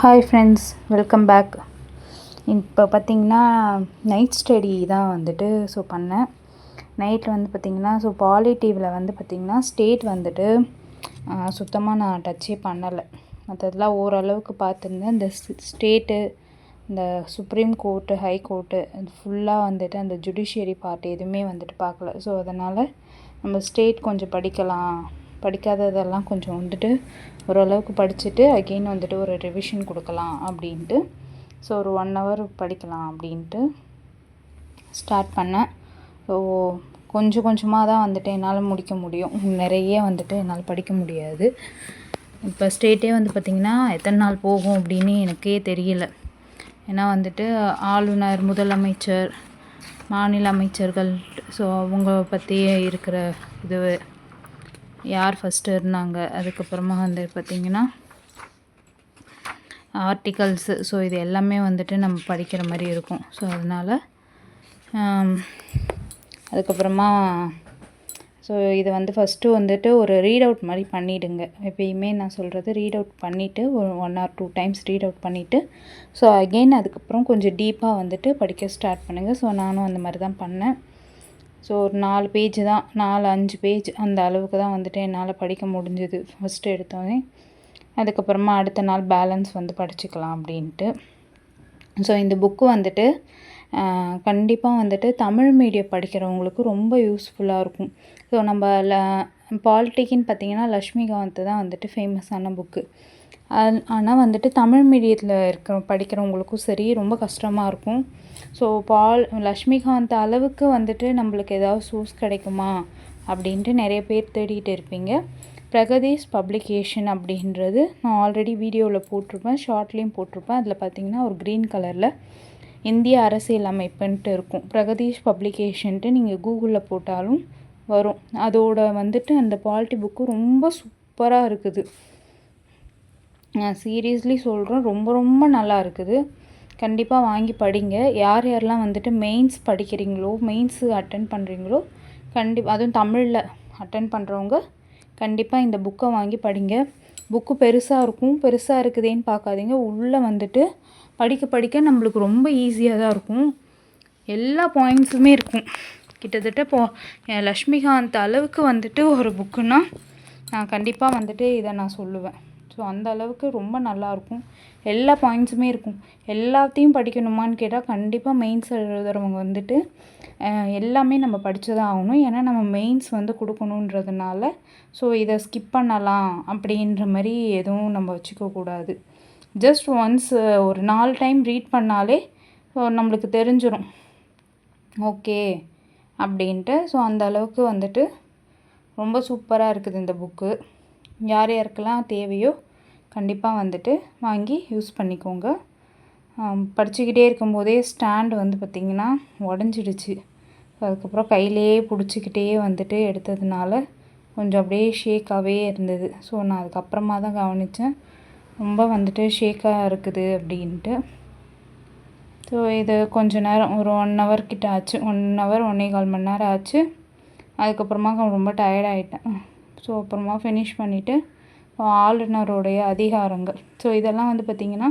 Hi friends, welcome back. இப்போ பார்த்திங்கன்னா night study தான் வந்துட்டு பண்ணேன். நைட்டில் வந்து பார்த்திங்கன்னா பாலிட்டிவில் வந்து பார்த்திங்கன்னா ஸ்டேட் வந்துட்டு சுத்தமாக நான் டச்சே பண்ணலை. மற்றதெல்லாம் ஓரளவுக்கு பார்த்துருந்தேன். இந்த ஸ்டேட்டு, இந்த சுப்ரீம் கோர்ட்டு, ஹை கோர்ட்டு, அது ஃபுல்லாக வந்துட்டு அந்த ஜுடிஷியரி பார்ட் எதுவுமே வந்துட்டு பார்க்கல. ஸோ அதனால் நம்ம ஸ்டேட் கொஞ்சம் படிக்காததெல்லாம் கொஞ்சம் வந்துட்டு ஓரளவுக்கு படிச்சுட்டு அகெயின் வந்துட்டு ஒரு ரிவிஷன் கொடுக்கலாம் அப்படின்ட்டு ஒரு 1 hour படிக்கலாம் அப்படின்ட்டு ஸ்டார்ட் பண்ணேன். ஸோ கொஞ்சம் கொஞ்சமாக தான் வந்துட்டு என்னால் முடிக்க முடியும். நிறைய வந்துட்டு என்னால் படிக்க முடியாது. இப்போ ஸ்டேட்டே வந்து பார்த்திங்கன்னா எத்தனை நாள் போகும் அப்படின்னு எனக்கே தெரியல. ஏன்னா வந்துட்டு ஆளுநர், முதலமைச்சர், மாநில அமைச்சர்கள், ஸோ அவங்க பற்றி இருக்கிற இது யார் ஃபஸ்ட்டு இருந்தாங்க, அதுக்கப்புறமா வந்து பார்த்திங்கன்னா ஆர்டிகல்ஸு, ஸோ இது எல்லாமே வந்துட்டு நம்ம படிக்கிற மாதிரி இருக்கும். ஸோ அதனால் அதுக்கப்புறமா இதை வந்து ஃபஸ்ட்டு வந்துட்டு ஒரு ரீட் அவுட் மாதிரி பண்ணிவிடுங்க. எப்பயுமே நான் சொல்கிறது ரீட் அவுட் பண்ணிவிட்டு ஒரு 1 or 2 times ரீட் அவுட் பண்ணிவிட்டு அகெயின் அதுக்கப்புறம் கொஞ்சம் டீப்பாக வந்துட்டு படிக்க ஸ்டார்ட் பண்ணுங்கள். நானும் அந்த மாதிரி தான் பண்ணேன். ஒரு 4 பேஜ் தான், 4-5 பேஜ் அந்த அளவுக்கு தான் வந்துட்டு என்னால் படிக்க முடிஞ்சது ஃபஸ்ட்டு எடுத்தோடனே. அதுக்கப்புறமா அடுத்த நாள் பேலன்ஸ் வந்து படிச்சுக்கலாம் அப்படின்ட்டு. இந்த புக்கு வந்துட்டு கண்டிப்பாக வந்துட்டு தமிழ் மீடியம் படிக்கிறவங்களுக்கு ரொம்ப யூஸ்ஃபுல்லாக இருக்கும். நம்ம பாலிட்டிக்குன்னு பார்த்திங்கன்னா லக்ஷ்மிகாந்த் தான் வந்துட்டு ஃபேமஸான புக்கு. ஆனால் வந்துட்டு தமிழ் மீடியத்தில் படிக்கிறவங்களுக்கும் சரி ரொம்ப கஷ்டமாக இருக்கும். லக்ஷ்மிகாந்த் அளவுக்கு வந்துட்டு நம்மளுக்கு ஏதாவது சோர்ஸ் கிடைக்குமா அப்படின்ட்டு நிறைய பேர் தேடிட்டு இருப்பீங்க. பிரகதீஷ் பப்ளிகேஷன் அப்படின்றது நான் ஆல்ரெடி வீடியோவில் போட்டிருப்பேன், ஷார்ட்லேயும் போட்டிருப்பேன். அதில் பார்த்திங்கன்னா ஒரு க்ரீன் கலரில் இந்திய அரசியல் அமைப்புன்ட்டு இருக்கும். பிரகதீஷ் பப்ளிகேஷன்ட்டு நீங்கள் கூகுளில் போட்டாலும் வரும். அதோட வந்துட்டு அந்த பாலிட்டி புக்கு ரொம்ப சூப்பராக இருக்குது. நான் சீரியஸ்லி சொல்கிறேன், ரொம்ப ரொம்ப நல்லா இருக்குது. கண்டிப்பாக வாங்கி படிங்க. யார் யாரெல்லாம் வந்துட்டு மெயின்ஸ் படிக்கிறீங்களோ, மெயின்ஸு அட்டன் பண்ணுறீங்களோ, அதுவும் தமிழில் அட்டன் பண்ணுறவங்க கண்டிப்பாக இந்த புக்கை வாங்கி படிங்க. புக்கு பெருசாக இருக்கும். பெருசாக இருக்குதேன்னு பார்க்காதீங்க. உள்ளே வந்துட்டு படிக்க நம்மளுக்கு ரொம்ப ஈஸியாக தான் இருக்கும். எல்லா பாயிண்ட்ஸுமே இருக்கும். கிட்டத்தட்ட லக்ஷ்மிகாந்த் அளவுக்கு வந்துட்டு ஒரு புக்குன்னா நான் கண்டிப்பாக வந்துட்டு இதை நான் சொல்லுவேன். அந்த அளவுக்கு ரொம்ப நல்லாயிருக்கும். எல்லா பாயிண்ட்ஸுமே இருக்கும். எல்லாத்தையும் படிக்கணுமான்னு கேட்டால் கண்டிப்பாக மெயின்ஸ் எழுதுகிறவங்க வந்துட்டு எல்லாமே நம்ம படித்து தான் ஆகணும். ஏன்னா நம்ம மெயின்ஸ் வந்து கொடுக்கணுன்றதுனால இதை ஸ்கிப் பண்ணலாம் அப்படின்ற மாதிரி எதுவும் நம்ம வச்சுக்கக்கூடாது. ஜஸ்ட் ஒன்ஸ் ஒரு 4 டைம் ரீட் பண்ணாலே நம்மளுக்கு தெரிஞ்சிடும் ஓகே அப்படின்ட்டு. அந்த அளவுக்கு வந்துட்டு ரொம்ப சூப்பராக இருக்குது இந்த புக்கு. யார் யாருக்கெல்லாம் தேவையோ கண்டிப்பாக வந்துட்டு வாங்கி யூஸ் பண்ணிக்கோங்க. படிச்சுக்கிட்டே இருக்கும்போதே ஸ்டாண்டு வந்து பார்த்திங்கன்னா உடஞ்சிடுச்சு. அதுக்கப்புறம் கையிலேயே பிடிச்சிக்கிட்டே வந்துட்டு எடுத்ததுனால கொஞ்சம் அப்படியே ஷேக்காகவே இருந்தது. நான் அதுக்கப்புறமா தான் கவனித்தேன் ரொம்ப வந்துட்டு ஷேக்காக இருக்குது அப்படின்ட்டு. இது கொஞ்சம் நேரம் ஒரு 1 hour கிட்ட ஆச்சு. 1 hour 1.25 மணி நேரம் ஆச்சு. அதுக்கப்புறமா ரொம்ப டயர்டாயிட்டேன். அப்புறமா ஃபினிஷ் பண்ணிவிட்டு ஆளுநருடைய அதிகாரங்கள், இதெல்லாம் வந்து பார்த்திங்கன்னா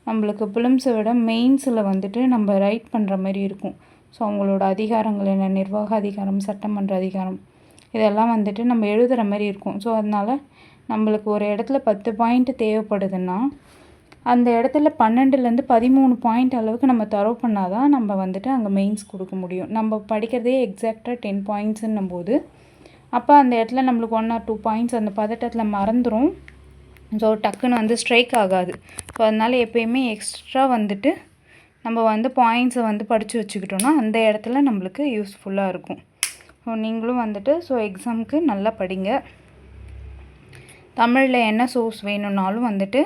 நம்மளுக்கு பிலிம்ஸை விட மெயின்ஸில் வந்துட்டு நம்ம ரைட் பண்ணுற மாதிரி இருக்கும். அவங்களோட அதிகாரங்கள் என்ன, நிர்வாக அதிகாரம், சட்டமன்ற அதிகாரம், இதெல்லாம் வந்துட்டு நம்ம எழுதுகிற மாதிரி இருக்கும். அதனால் நம்மளுக்கு ஒரு இடத்துல 10 பாயிண்ட் தேவைப்படுதுன்னா அந்த இடத்துல 12லேருந்து 13 பாயிண்ட் அளவுக்கு நம்ம தரவு பண்ணால் தான் நம்ம வந்துட்டு அங்கே மெயின்ஸ் கொடுக்க முடியும். நம்ம படிக்கிறதே எக்ஸாக்டாக 10 பாயிண்ட்ஸுன்னும் போது அப்போ அந்த இடத்துல நம்மளுக்கு 1 or 2 பாயிண்ட்ஸ் அந்த பதட்டத்தில் மறந்துடும். டக்குன்னு வந்து ஸ்ட்ரைக் ஆகாது. அதனால் எப்போயுமே எக்ஸ்ட்ரா வந்துட்டு நம்ம வந்து பாயிண்ட்ஸை வந்து படித்து வச்சுக்கிட்டோன்னா அந்த இடத்துல நம்மளுக்கு யூஸ்ஃபுல்லாக இருக்கும். நீங்களும் வந்துட்டு எக்ஸாமுக்கு நல்லா படிங்க. தமிழில் என்ன சோர்ஸ் வேணும்னாலும் வந்துட்டு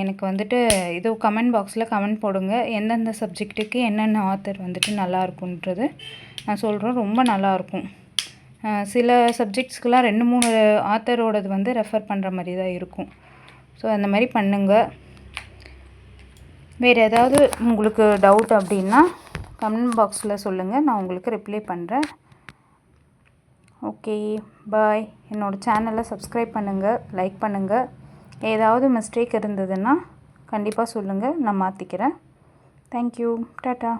எனக்கு வந்துட்டு இது கமெண்ட் பாக்ஸில் கமெண்ட் போடுங்க. எந்தெந்த சப்ஜெக்ட்டுக்கு என்னென்ன ஆத்தர் வந்துட்டு நல்லாயிருக்குன்றது நான் சொல்கிறேன். ரொம்ப நல்லாயிருக்கும். சில சப்ஜெக்ட்ஸ்க்கெலாம் 2-3 ஆத்தரோடது வந்து ரெஃபர் பண்ணுற மாதிரி தான் இருக்கும். அந்த மாதிரி பண்ணுங்கள். வேறு ஏதாவது உங்களுக்கு டவுட் அப்படின்னா கமெண்ட் பாக்ஸில் சொல்லுங்கள், நான் உங்களுக்கு ரிப்ளை பண்ணுறேன். ஓகே, பாய். என்னோடய சேனலை சப்ஸ்கிரைப் பண்ணுங்கள், லைக் பண்ணுங்கள். ஏதாவது மிஸ்டேக் இருந்ததுன்னா கண்டிப்பாக சொல்லுங்கள், நான் மாற்றிக்கிறேன். தேங்க்யூ. டாட்டா.